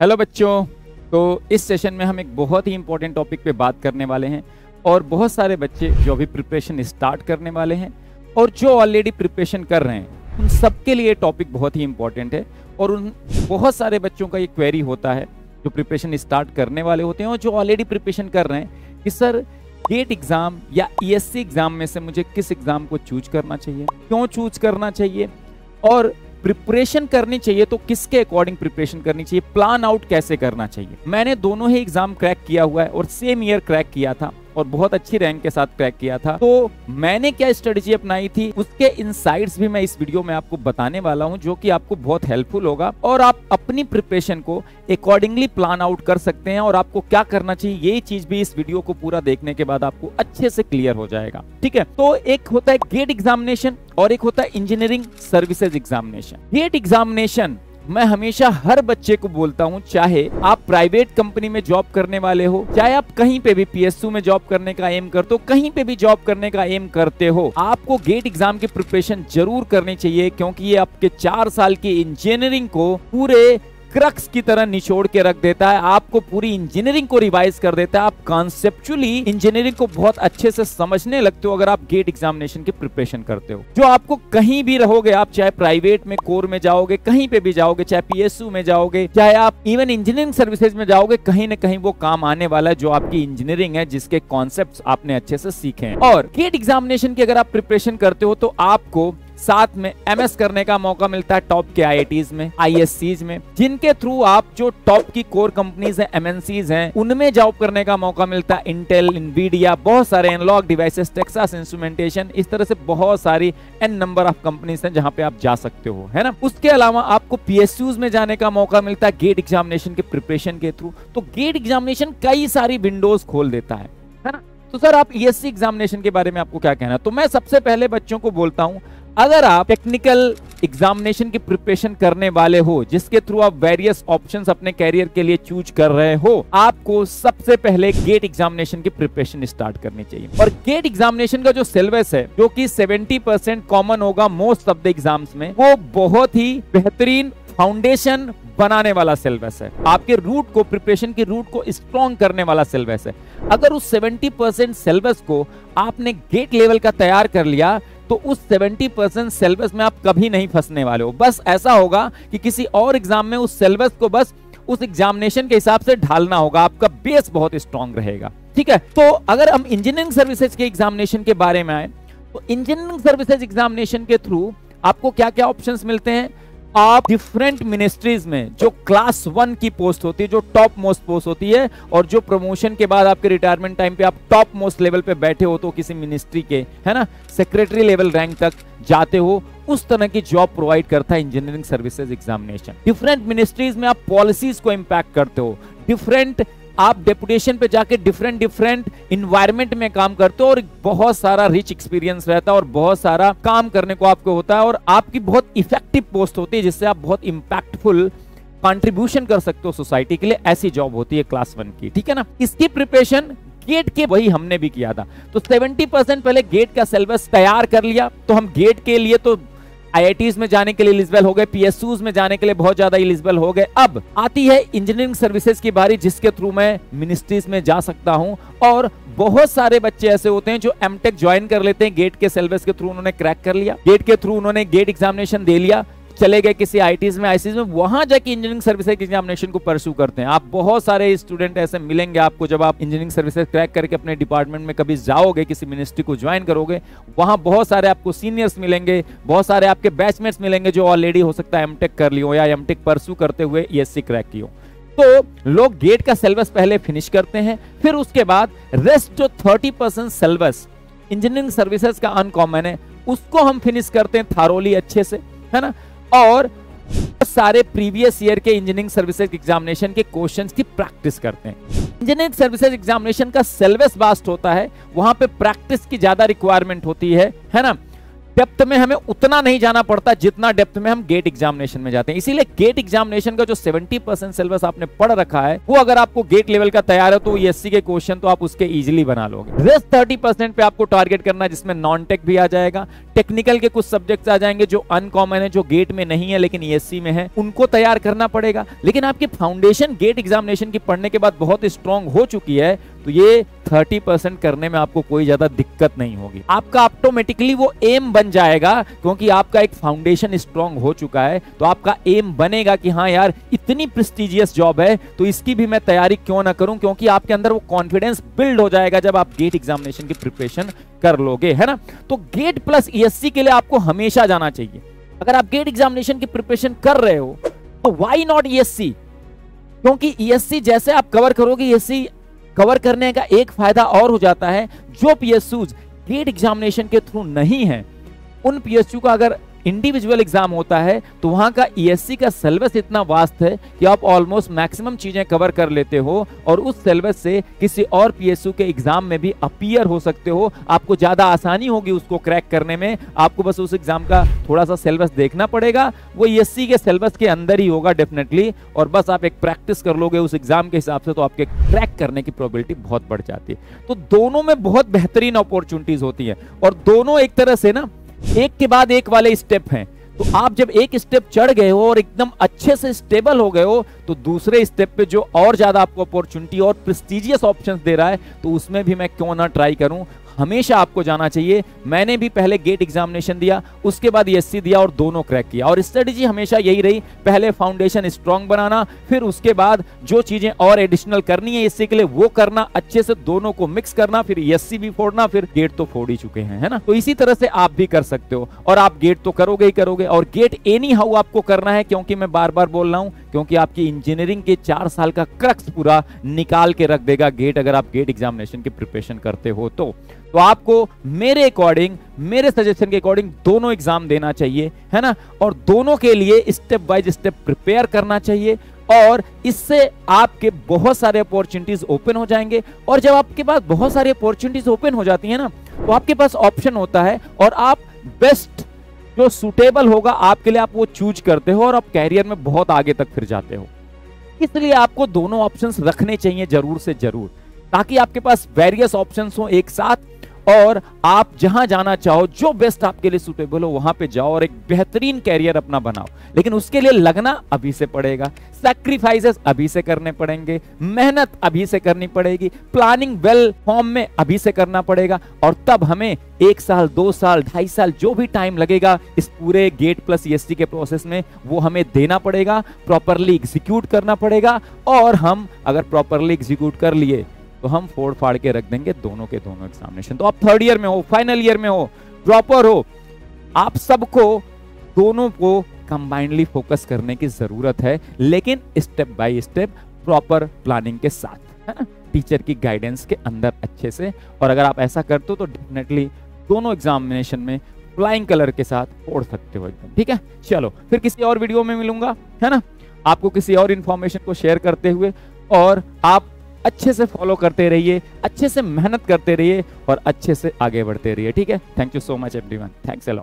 Hello बच्चों। तो इस सेशन में हम एक बहुत ही इंपॉर्टेंट टॉपिक पे बात करने वाले हैं और बहुत सारे बच्चे जो अभी प्रिपरेशन स्टार्ट करने वाले हैं और जो ऑलरेडी प्रिपरेशन कर रहे हैं उन सबके लिए टॉपिक बहुत ही इंपॉर्टेंट है। और उन बहुत सारे बच्चों का ये क्वेरी होता है जो प्रिपरेशन स्टार्ट करने वाले होते हैं और जो ऑलरेडी प्रिपरेशन कर रहे हैं कि सर गेट एग्जाम या ईएससी एग्जाम में से मुझे किस एग्जाम को चूज करना चाहिए, क्यों चूज करना चाहिए और प्रिपरेशन करनी चाहिए तो किसके अकॉर्डिंग प्रिपरेशन करनी चाहिए, प्लान आउट कैसे करना चाहिए। मैंने दोनों ही एग्जाम क्रैक किया हुआ है और सेम ईयर क्रैक किया था और बहुत अच्छी रैंक के साथ क्रैक किया था। तो मैंने क्या स्ट्रेटजी अपनाई थी उसके इनसाइट्स भी मैं इस वीडियो में आपको बताने वाला हूं, जो कि आपको बहुत हेल्पफुल होगा और आप अपनी प्रिपरेशन को अकॉर्डिंगली प्लान आउट कर सकते हैं और आपको क्या करना चाहिए यही चीज भी इस वीडियो को पूरा देखने के बाद आपको अच्छे से क्लियर हो जाएगा। ठीक है, तो एक होता है गेट एग्जामिनेशन और एक होता है engineering services examination. GATE examination मैं हमेशा हर बच्चे को बोलता हूं, चाहे आप प्राइवेट कंपनी में जॉब करने वाले हो, चाहे आप कहीं पे भी पीएसयू में जॉब करने का एम करते हो, कहीं पे भी जॉब करने का एम करते हो, आपको गेट एग्जाम की प्रिपरेशन जरूर करनी चाहिए, क्योंकि ये आपके 4 साल की इंजीनियरिंग को पूरे क्रक्स की तरह निचोड़ के रख देता है, आपको पूरी इंजीनियरिंग को रिवाइज कर देता है। आप कॉन्सेप्चुअली इंजीनियरिंग को बहुत अच्छे से समझने लगते हो अगर आप गेट एग्जामिनेशन की प्रिपरेशन करते हो। जो आपको कहीं भी रहोगे, आप चाहे प्राइवेट में कोर में जाओगे, कहीं पे भी जाओगे, चाहे पीएसयू में जाओगे, चाहे आप इवन इंजीनियरिंग सर्विसेज में जाओगे, कहीं ना कहीं वो काम आने वाला है जो आपकी इंजीनियरिंग है, जिसके कॉन्सेप्ट आपने अच्छे से सीखे हैं। और गेट एग्जामिनेशन की अगर आप प्रिपरेशन करते हो तो आपको साथ में एमएस करने का मौका मिलता है टॉप के आईआईटीज में, आईएससीज में, जिनके थ्रू आप जो टॉप की कोर कंपनीज हैं, एमएनसीज हैं, उनमें जॉब करने का मौका मिलता है। इंटेल, इनवीडिया, बहुत सारे एनालॉग डिवाइसेस, टेक्सास इंस्ट्रूमेंटेशन, इस तरह से बहुत सारी एन नंबर ऑफ कंपनीज हैं जहां पे आप जा सकते हो, है ना। उसके अलावा आपको पीएसयूज में जाने का मौका मिलता है गेट एग्जामिनेशन के प्रिपरेशन के थ्रू। तो गेट एग्जामिनेशन कई सारी विंडोज खोल देता है ना। तो सर आप ईएससी एग्जामिनेशन के बारे में आपको क्या कहना है? तो मैं सबसे पहले बच्चों को बोलता हूं, अगर आप टेक्निकल एग्जामिनेशन की प्रिपरेशन करने वाले हो, जिसके थ्रू आप वेरियस ऑप्शंस अपने कैरियर के लिए चूज कर रहे हो, आपको सबसे पहले गेट एग्जामिनेशन की प्रिपरेशन स्टार्ट करनी चाहिए। और गेट एग्जामिनेशन का जो सिलेबस है, जो कि 70% कॉमन होगा मोस्ट ऑफ द एग्जाम्स में, वो बहुत ही बेहतरीन फाउंडेशन बनाने वाला सिलेबस है। आपके रूट को, प्रिपरेशन की रूट को स्ट्रॉन्ग करने वाला सिलेबस है। अगर उस 70% सिलेबस को आपने गेट लेवल का तैयार कर लिया तो उस 70% सिलेबस में आप कभी नहीं फंसने वाले हो। बस ऐसा होगा कि किसी और एग्जाम में उस सिलेबस को बस उस एग्जामिनेशन के हिसाब से ढालना होगा, आपका बेस बहुत स्ट्रॉन्ग रहेगा। ठीक है, तो अगर हम इंजीनियरिंग सर्विसेज के एग्जामिनेशन के बारे में आए तो इंजीनियरिंग सर्विसेज एग्जामिनेशन के थ्रू आपको क्या क्या ऑप्शंस मिलते हैं। आप डिफरेंट मिनिस्ट्रीज में जो क्लास 1 की पोस्ट होती है, जो टॉप मोस्ट पोस्ट होती है, और जो प्रमोशन के बाद आपके रिटायरमेंट टाइम पे आप टॉप मोस्ट लेवल पे बैठे हो तो किसी मिनिस्ट्री के, है ना, सेक्रेटरी लेवल रैंक तक जाते हो, उस तरह की जॉब प्रोवाइड करता है engineering services examination. Different ministries में आप पॉलिसीज को इंपैक्ट करते हो, डिफरेंट आप डेपुटेशन पे जाके डिफरेंट इन्वायरमेंट में काम करते हो और बहुत सारा रिच एक्सपीरियंस रहता है और बहुत सारा काम करने को आपको होता है और आपकी बहुत इफेक्टिव पोस्ट होती है, जिससे आप बहुत इंपैक्टफुल कंट्रीब्यूशन कर सकते हो सोसाइटी के लिए। ऐसी जॉब होती है क्लास 1 की। ठीक है ना। इसकी प्रिपरेशन गेट के वही हमने भी किया था। तो 70% पहले गेट का सिलेबस तैयार कर लिया, तो हम गेट के लिए तो आईआईटीज में जाने के लिए एलिजिबल हो गए, पीएसयूज में जाने के लिए बहुत ज्यादा एलिजिबल हो गए। अब आती है इंजीनियरिंग सर्विसेज की बारी, जिसके थ्रू मैं मिनिस्ट्रीज में जा सकता हूं। और बहुत सारे बच्चे ऐसे होते हैं जो एमटेक ज्वाइन कर लेते हैं, गेट के सिलेबस के थ्रू उन्होंने क्रैक कर लिया, गेट के थ्रू उन्होंने गेट एग्जामिनेशन दे लिया, चले गए किसी आईटीज में, आईसीज में, वहां जाके इंजीनियरिंग सर्विसेज एग्जामिनेशन को परस्यू करते हैं। आप बहुत सारे स्टूडेंट ऐसे मिलेंगे आपको जब आप इंजीनियरिंग सर्विसेज क्रैक करके अपने डिपार्टमेंट में कभी जाओगे, किसी मिनिस्ट्री को ज्वाइन करोगे, वहां बहुत सारे आपको सीनियर्स मिलेंगे, बहुत सारे आपके बैचमेट्स मिलेंगे जो ऑलरेडी हो सकता है एमटेक कर ली हो या एमटेक परस्यू करते हुए ईएससी क्रैक की हो। तो लोग गेट का सिलेबस पहले फिनिश करते हैं, फिर उसके बाद रेस्ट जो 30% सिलेबस इंजीनियरिंग सर्विसेज का अनकॉमन है उसको हम फिनिश करते हैं थारोली अच्छे से, है ना। और सारे प्रीवियस ईयर के इंजीनियरिंग सर्विसेज एग्जामिनेशन के क्वेश्चंस की प्रैक्टिस करते हैं। इंजीनियरिंग सर्विसेज एग्जामिनेशन का सिलेबस वास्ट होता है, वहां पे प्रैक्टिस की ज्यादा रिक्वायरमेंट होती है ना। डेप्थ में हमें उतना नहीं जाना पड़ता जितना डेप्थ में हम गेट एग्जामिनेशन में जाते हैं। इसीलिए गेट एग्जामिनेशन का जो 70% सिलेबस आपने पढ़ रखा है, वो अगर आपको गेट लेवल का तैयार है तो एससी के क्वेश्चन तो आप उसके इजीली बना लोगे। रेस्ट 30% पे आपको टारगेट करना है, जिसमें नॉन टेक भी आ जाएगा, टेक्निकल के कुछ सब्जेक्ट्स आ जाएंगे जो अनकॉमन है, जो गेट में नहीं है लेकिन एससी में है, उनको तैयार करना पड़ेगा। लेकिन आपकी फाउंडेशन गेट एग्जामिनेशन की पढ़ने के बाद बहुत स्ट्रांग हो चुकी है, तो ये 30% करने में आपको कोई ज्यादा दिक्कत नहीं होगी। आपका ऑटोमेटिकली वो एम बन जाएगा, क्योंकि आपका एक फाउंडेशन स्ट्रांग हो चुका है। तो आपका एम बनेगा कि हाँ यार, इतनी प्रेस्टिजियस जॉब है तो इसकी भी मैं तैयारी क्यों ना करूं, क्योंकि आपके अंदर वो कॉन्फिडेंस बिल्ड हो जाएगा जब आप गेट एग्जामिनेशन की प्रिपरेशन कर लोगे, है ना। तो गेट प्लस ईएससी के लिए आपको हमेशा जाना चाहिए। अगर आप गेट एग्जामिनेशन की प्रिपरेशन कर रहे हो तो व्हाई नॉट ईएससी, क्योंकि ईएससी जैसे आप कवर करोगे, ईएससी कवर करने का एक फायदा और हो जाता है, जो पीएसयूज गेट एग्जामिनेशन के थ्रू नहीं है, उन पीएसयू का अगर इंडिविजुअल एग्जाम होता है तो वहां का ईएससी का सिलेबस इतना वास्ट है कि आप ऑलमोस्ट मैक्सिमम चीजें कवर कर लेते हो और उस सिलेबस से किसी और पीएसयू के एग्जाम में भी अपीयर हो सकते हो। आपको ज्यादा आसानी होगी उसको क्रैक करने में। आपको बस उस एग्जाम का थोड़ा सा सिलेबस देखना पड़ेगा, वो ईएससी के सिलेबस के अंदर ही होगा डेफिनेटली, और बस आप एक प्रैक्टिस कर लोगे उस एग्जाम के हिसाब से, तो आपके क्रैक करने की प्रोबेबिलिटी बहुत बढ़ जाती है। तो दोनों में बहुत बेहतरीन अपॉर्चुनिटीज होती है, और दोनों एक तरह से ना एक के बाद एक वाले स्टेप हैं। तो आप जब एक स्टेप चढ़ गए हो और एकदम अच्छे से स्टेबल हो गए हो, तो दूसरे स्टेप पे जो और ज्यादा आपको अपॉर्चुनिटी और प्रेस्टिजियस ऑप्शंस दे रहा है, तो उसमें भी मैं क्यों ना ट्राई करूं। हमेशा आपको जाना चाहिए। मैंने भी पहले गेट एग्जामिनेशन दिया, उसके बाद एससी दिया और दोनों क्रैक किया, और स्ट्रेटेजी हमेशा यही रही, पहले फाउंडेशन स्ट्रांग बनाना, फिर उसके बाद जो चीजें और एडिशनल करनी है एससी के लिए वो करना, अच्छे से दोनों को मिक्स करना, फिर एससी भी फोड़ना, फिर गेट तो फोड़ ही चुके हैं, है ना। तो इसी तरह से आप भी कर सकते हो, और आप गेट तो करोगे ही करोगे, और गेट एनी हाउ आपको करना है, क्योंकि मैं बार बार बोल रहा हूं, क्योंकि आपकी इंजीनियरिंग के 4 साल का क्रक्स पूरा निकाल के रख देगा गेट, अगर आप गेट एग्जामिनेशन की प्रिपरेशन करते हो तो आपको मेरे अकॉर्डिंग, मेरे सजेशन के अकॉर्डिंग दोनों एग्जाम देना चाहिए, है ना, और दोनों के लिए स्टेप बाय स्टेप प्रिपेयर करना चाहिए, और इससे आपके बहुत सारे अपॉर्चुनिटीज ओपन हो जाएंगे। और जब आपके पास बहुत सारी अपॉर्चुनिटीज ओपन हो जाती है ना, तो आपके पास ऑप्शन होता है, और आप बेस्ट जो सूटेबल होगा आपके लिए आप वो चूज करते हो, और आप कैरियर में बहुत आगे तक फिर जाते हो। इसलिए आपको दोनों ऑप्शंस रखने चाहिए जरूर से जरूर, ताकि आपके पास वेरियस ऑप्शंस हो एक साथ, और आप जहां जाना चाहो, जो बेस्ट आपके लिए सूटेबल हो वहां पे जाओ और एक बेहतरीन कैरियर अपना बनाओ। लेकिन उसके लिए लगना अभी से पड़ेगा, सैक्रिफाइसेस अभी से करने पड़ेंगे, मेहनत अभी से करनी पड़ेगी, प्लानिंग वेल फॉर्म में अभी से करना पड़ेगा, और तब हमें 1 साल 2 साल 2.5 साल जो भी टाइम लगेगा इस पूरे गेट प्लस ईएससी के प्रोसेस में, वो हमें देना पड़ेगा, प्रॉपरली एग्जीक्यूट करना पड़ेगा। और हम अगर प्रॉपरली एग्जीक्यूट कर लिए तो हम फोड़ फाड़ के रख देंगे दोनों के दोनों एग्जामिनेशन। तो आप 3rd ईयर में हो, फाइनल ईयर में हो, ड्रॉपर हो, आप सबको दोनों को कंबाइनली फोकस करने की जरूरत है, लेकिन step by step proper planning के साथ, है ना, टीचर की गाइडेंस के अंदर अच्छे से। और अगर आप ऐसा करते हो तो डेफिनेटली दोनों एग्जामिनेशन में फ्लाइंग कलर के साथ फोड़ सकते हो एकदम, ठीक है। चलो फिर किसी और वीडियो में मिलूंगा, है ना, आपको किसी और इंफॉर्मेशन को शेयर करते हुए, और आप अच्छे से फॉलो करते रहिए, अच्छे से मेहनत करते रहिए, और अच्छे से आगे बढ़ते रहिए, ठीक है। Thank you so much everyone, thanks a lot.